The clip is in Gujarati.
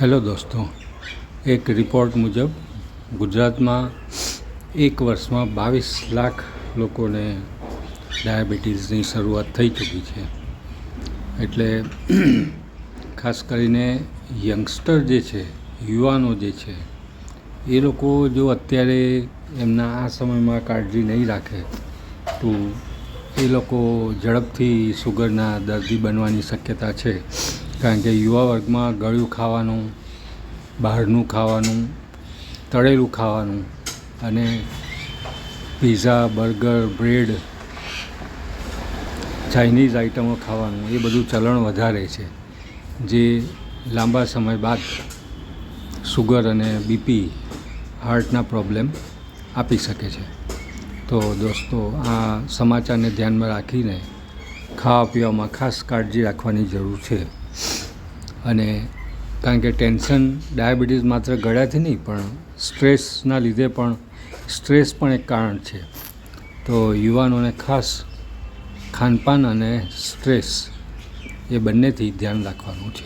હેલો દોસ્તો, એક રિપોર્ટ મુજબ ગુજરાતમાં એક વર્ષમાં 22 લાખ લોકોને ડાયાબિટીસની શરૂઆત થઈ ચૂકી છે. એટલે ખાસ કરીને યંગસ્ટર જે છે, યુવાનો જે છે, એ લોકો જો અત્યારે એમના આ સમયમાં કાળજી નહીં રાખે તો એ લોકો ઝડપથી સુગરના દર્દી બનવાની શક્યતા છે. કારણ કે યુવા વર્ગમાં ગળ્યું ખાવાનું, બહારનું ખાવાનું, તળેલું ખાવાનું અને પીઝા, બર્ગર, બ્રેડ, ચાઇનીઝ આઇટમો ખાવાનું એ બધું ચલણ વધારે છે, જે લાંબા સમય બાદ સુગર અને બીપી, હાર્ટના પ્રોબ્લેમ આપી શકે છે. તો દોસ્તો, આ સમાચારને ધ્યાનમાં રાખીને ખાવા પીવામાં ખાસ કાળજી રાખવાની જરૂર છે. અને કારણ કે ડાયાબિટીસ માત્ર ગળાથી નહીં પણ સ્ટ્રેસના લીધે પણ સ્ટ્રેસ પણ એક કારણ છે. તો યુવાનોને ખાસ ખાનપાન અને સ્ટ્રેસ એ બંનેથી ધ્યાન રાખવાનું છે.